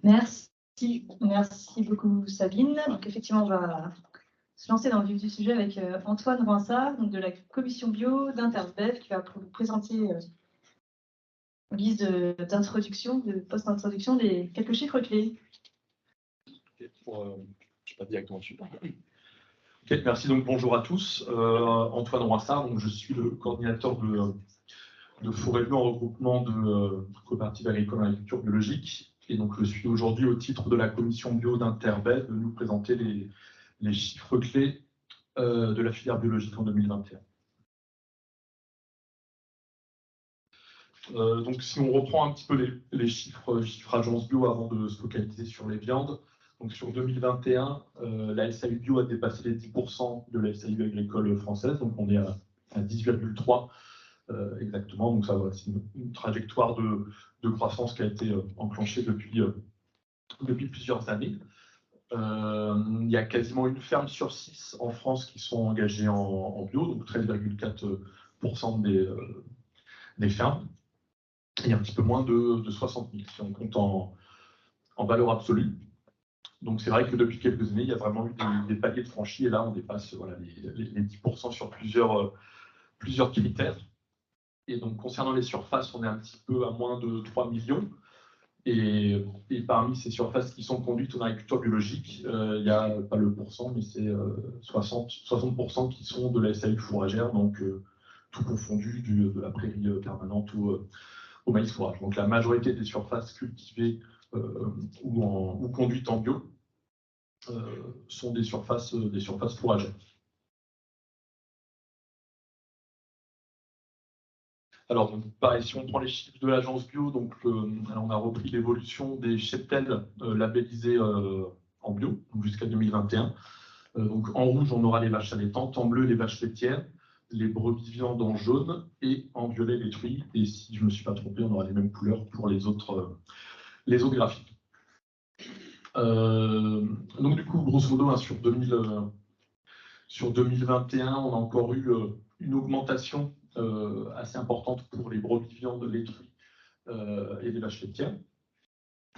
Merci beaucoup Sabine. Donc effectivement, on va se lancer dans le vif du sujet avec Antoine Roinsart, donc de la commission bio d'Intersbev, qui va vous présenter en guise d'introduction, de post-introduction, quelques chiffres clés. Je ne sais pas directement dessus. Okay, merci, donc bonjour à tous. Antoine Roinsart, donc je suis le coordinateur de Forêt Bio en regroupement de coopératives agricoles en agriculture biologique. Et donc je suis aujourd'hui au titre de la commission bio d'Interbev de nous présenter les chiffres clés de la filière biologique en 2021. Donc si on reprend un petit peu les chiffres Agence Bio avant de se focaliser sur les viandes, donc sur 2021, la SAU Bio a dépassé les 10% de la SAU agricole française, donc on est à 10,3 exactement, donc ça voilà, c'est une trajectoire de croissance qui a été enclenchée depuis plusieurs années. Il y a quasiment une ferme sur 6 en France qui sont engagées en bio, donc 13,4% des fermes, et un petit peu moins de 60 000 si on compte en valeur absolue. Donc c'est vrai que depuis quelques années, il y a vraiment eu des paliers de franchis, et là on dépasse voilà, les 10% sur plusieurs critères. Et donc concernant les surfaces, on est un petit peu à moins de 3 millions. Et parmi ces surfaces qui sont conduites en agriculture biologique, il n'y a pas le pourcent, mais c'est 60% qui sont de la SAU fourragère, donc tout confondu, de la prairie permanente au maïs fourrage. Donc la majorité des surfaces cultivées ou conduites en bio sont des surfaces fourragères. Alors, pareil, si on prend les chiffres de l'agence bio, donc on a repris l'évolution des cheptels labellisés en bio jusqu'à 2021. Donc en rouge, on aura les vaches allaitantes, en bleu les vaches laitières, les brebis viandes en jaune et en violet les truies. Et si je ne me suis pas trompé, on aura les mêmes couleurs pour les autres graphiques. Donc du coup, grosso modo, hein, sur 2021, on a encore eu une augmentation assez importante pour les brebis viandes, les truies et les vaches laitières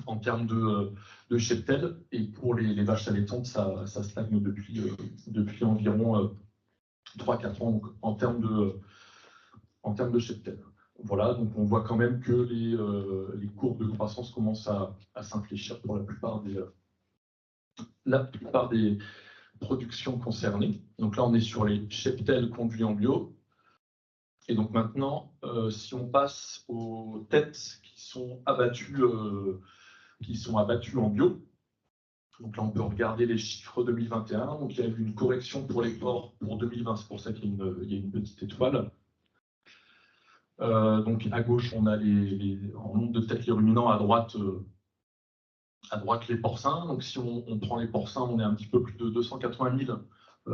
en termes de cheptel, et pour les vaches allaitantes, ça stagne depuis environ 3-4 ans, donc en termes de cheptel. Voilà, donc on voit quand même que les courbes de croissance commencent à s'infléchir pour la plupart des productions concernées. Donc là, on est sur les cheptels conduits en bio. Et donc maintenant, si on passe aux têtes qui sont abattues en bio, donc là on peut regarder les chiffres 2021. Donc il y a eu une correction pour les porcs pour 2020, c'est pour ça qu'il y a une petite étoile. Donc à gauche, on a en nombre de têtes les ruminants, à droite les porcins. Donc si on prend les porcins, on est un petit peu plus de 280 000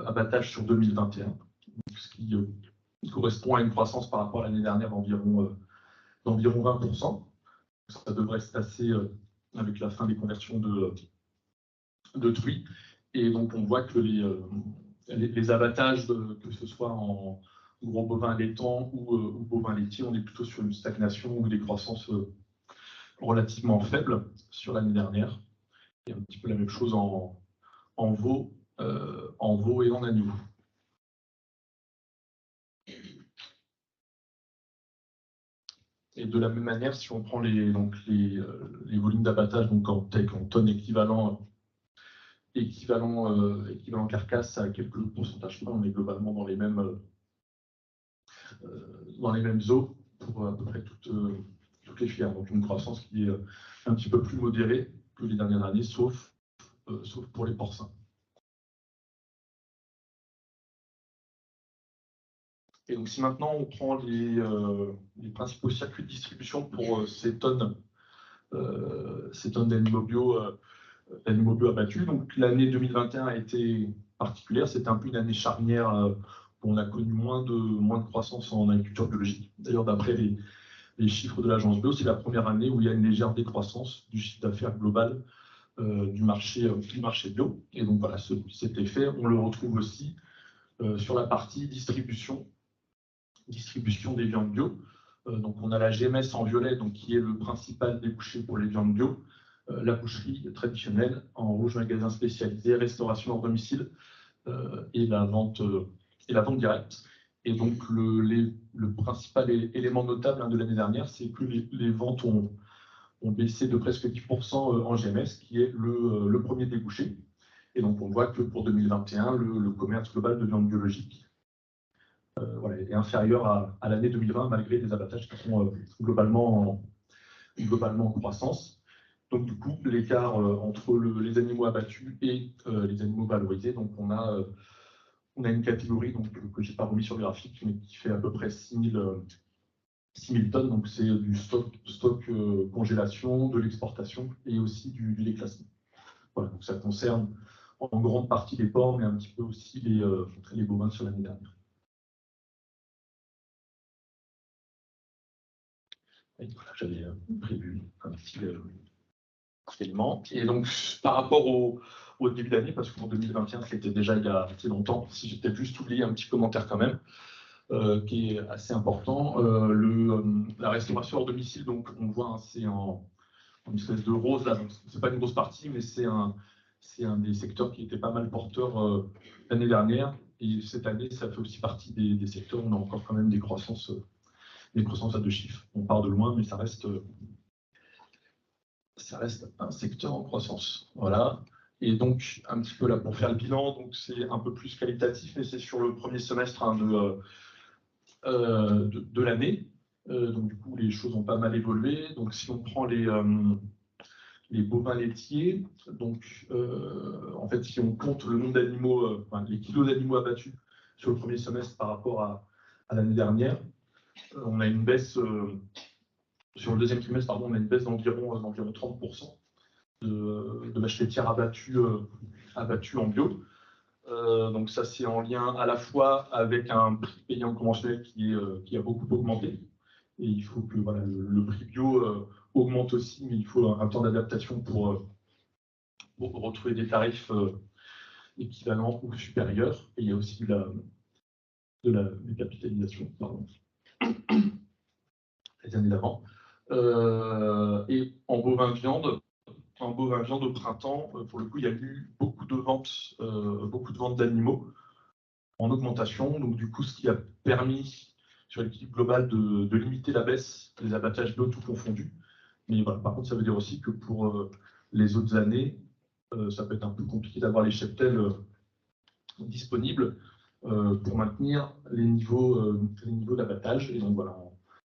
abattages sur 2021, ce qui correspond à une croissance par rapport à l'année dernière d'environ 20%. Ça devrait se passer avec la fin des conversions de truies. Et donc on voit que les abattages, que ce soit en gros bovins allaitants ou bovins laitiers, on est plutôt sur une stagnation ou des croissances relativement faibles sur l'année dernière. Et un petit peu la même chose en veau et en agneau. Et de la même manière, si on prend les volumes d'abattage donc en tonnes équivalent carcasse à quelques pourcentages près, on est globalement dans les mêmes eaux pour à peu près toutes les filières. Donc une croissance qui est un petit peu plus modérée que les dernières années, sauf pour les porcins. Et donc si maintenant on prend les principaux circuits de distribution pour ces tonnes d'animaux bio abattus, donc l'année 2021 a été particulière, c'était un peu une année charnière où on a connu moins de croissance en agriculture biologique. D'ailleurs, d'après les chiffres de l'agence bio, c'est la première année où il y a une légère décroissance du chiffre d'affaires global du marché bio. Et donc voilà, cet effet, on le retrouve aussi sur la partie distribution des viandes bio. Donc on a la GMS en violet, donc qui est le principal débouché pour les viandes bio, la boucherie traditionnelle, en rouge magasin spécialisé, restauration hors domicile et la vente directe. Et donc le principal élément notable de l'année dernière, c'est que les ventes ont baissé de presque 10% en GMS, qui est le premier débouché. Et donc on voit que pour 2021, le commerce global de viande biologique est inférieur à l'année 2020, malgré des abattages qui sont globalement en croissance. Donc du coup, l'écart entre les animaux abattus et les animaux valorisés, donc on a une catégorie que je n'ai pas remis sur le graphique, mais qui fait à peu près 6 000 tonnes. Donc c'est du stock congélation, de l'exportation et aussi du déclassement. Voilà, donc ça concerne en grande partie les porcs, mais un petit peu aussi les bovins sur l'année dernière. Et voilà, j'avais prévu un petit élément. Et donc, par rapport au début d'année, parce que pour 2021, c'était déjà il y a assez longtemps, si j'ai peut-être juste oublié un petit commentaire quand même, qui est assez important. La restauration hors domicile, donc on voit, hein, c'est en espèce de rose, là, c'est pas une grosse partie, mais c'est un des secteurs qui était pas mal porteur l'année dernière. Et cette année, ça fait aussi partie des secteurs où on a encore quand même des croissances à deux chiffres. On part de loin, mais ça reste un secteur en croissance. Voilà. Et donc, un petit peu là pour faire le bilan, donc c'est un peu plus qualitatif, mais c'est sur le premier semestre de l'année. Donc, du coup, les choses ont pas mal évolué. Donc, si on prend les bovins laitiers, donc en fait, si on compte le nombre d'animaux, les kilos d'animaux abattus sur le premier semestre par rapport à l'année dernière, on a une baisse. Sur le deuxième trimestre, pardon, on a une baisse d'environ 30% de vaches laitières abattues en bio. Donc ça, c'est en lien à la fois avec un prix payant conventionnel qui a beaucoup augmenté. Et il faut que le prix bio augmente aussi, mais il faut un temps d'adaptation pour retrouver des tarifs équivalents ou supérieurs. Et il y a aussi de la décapitalisation, pardon, les années d'avant. Et en bovin viande au printemps, pour le coup, il y a eu beaucoup de ventes d'animaux en augmentation. Donc, du coup, ce qui a permis, sur l'équilibre global, de limiter la baisse des abattages bio tout confondus. Mais voilà, par contre, ça veut dire aussi que pour les autres années, ça peut être un peu compliqué d'avoir les cheptels disponibles pour maintenir les niveaux d'abattage. Et donc, voilà,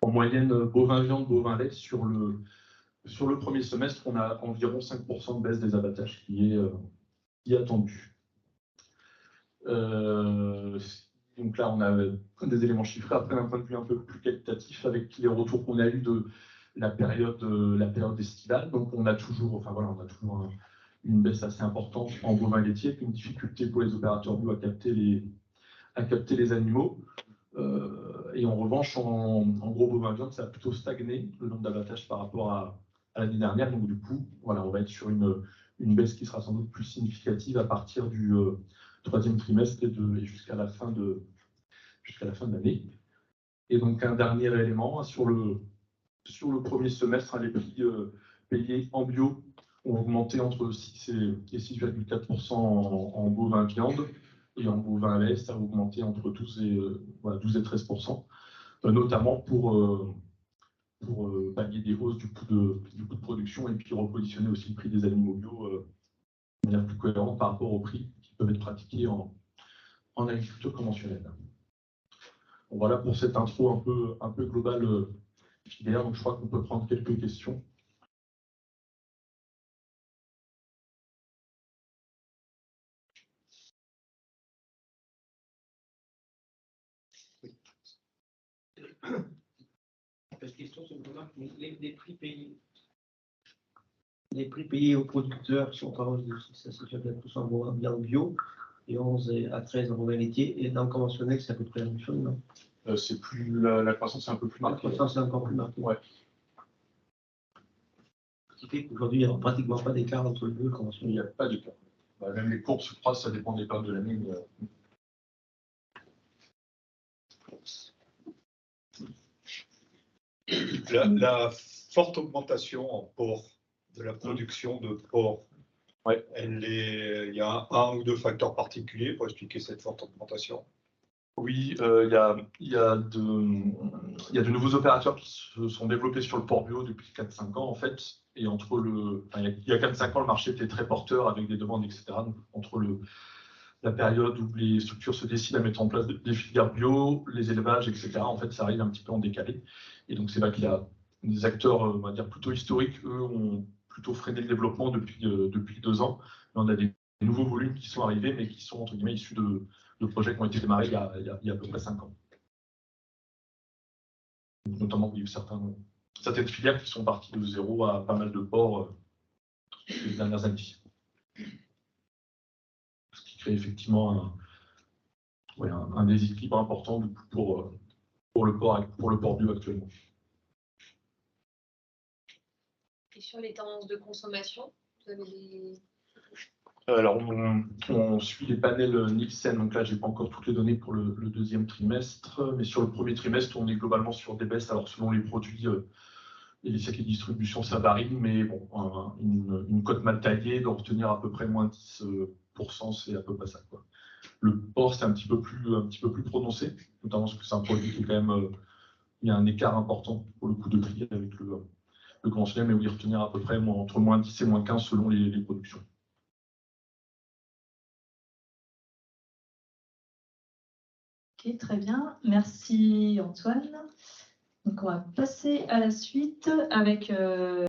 en moyenne, bovin-viande, bovin-lait, sur le premier semestre, on a environ 5% de baisse des abattages qui est attendu. Donc là, on a des éléments chiffrés. Après, d'un point de vue un peu plus qualitatif, avec les retours qu'on a eus de la période estivale, donc on a toujours une baisse assez importante en bovin laitier, avec une difficulté pour les opérateurs bio à capter les animaux. Et en revanche, en gros bovin viande, ça a plutôt stagné le nombre d'abattages par rapport à l'année dernière. Donc du coup, voilà, on va être sur une baisse qui sera sans doute plus significative à partir du troisième trimestre et jusqu'à la fin de l'année. Et donc un dernier élément, sur le premier semestre, les prix payés en bio ont augmenté entre 6 et 6,4% en bovin viande, et en bovin lait, ça a augmenté entre 12 et 13%, notamment pour pallier des hausses du coût de production et puis repositionner aussi le prix des animaux bio de manière plus cohérente par rapport aux prix qui peuvent être pratiqués en agriculture conventionnelle. Bon, voilà pour cette intro un peu globale filière. Donc je crois qu'on peut prendre quelques questions. Cette question, c'est les prix payés aux producteurs sont en hausse de 6 à 6,4% en viande bio et 11 à 13 en bovin laitier. Et dans le conventionnel, c'est à peu près la même chose, non? C'est plus la croissance est un peu plus marquée. La croissance est encore plus marquée. Ouais. Ce qui fait qu'aujourd'hui, il n'y a pratiquement pas d'écart entre le bio et le conventionnel. Il n'y a pas d'écart. Même les courbes se croisent, ça dépend des périodes de l'année. La forte augmentation en porc de la production de porc. Ouais. Il y a un ou deux facteurs particuliers pour expliquer cette forte augmentation. Oui, il y a de nouveaux opérateurs qui se sont développés sur le porc bio depuis 4-5 ans, en fait. Et il y a 4-5 ans, le marché était très porteur avec des demandes, etc. Donc, entre la période où les structures se décident à mettre en place des filières bio, les élevages, etc., en fait, ça arrive un petit peu en décalé. Et donc, c'est là qu'il y a des acteurs, on va dire, plutôt historiques, eux, ont plutôt freiné le développement depuis 2 ans. Mais on a des nouveaux volumes qui sont arrivés, mais qui sont, entre guillemets, issus de projets qui ont été démarrés il y a à peu près 5 ans. Donc, notamment, il y a eu certaines filières qui sont parties de zéro à pas mal de ports les dernières années. Ce qui crée effectivement un déséquilibre important du coup, pour le porc bio actuellement. Et sur les tendances de consommation, vous avez des... Alors, on suit les panels Nielsen, donc là, je n'ai pas encore toutes les données pour le deuxième trimestre, mais sur le premier trimestre, on est globalement sur des baisses. Alors, selon les produits et les cycles de distribution, ça varie, mais bon, une cote mal taillée doit retenir à peu près moins 10%, c'est à peu près ça, quoi. Le porc, c'est un petit peu plus prononcé, notamment parce que c'est un produit qui est quand même, il y a un écart important pour le coup de prix avec le conventionnel, mais oui, retenir à peu près entre moins 10 et moins 15 selon les productions. Ok, très bien. Merci Antoine. Donc on va passer à la suite avec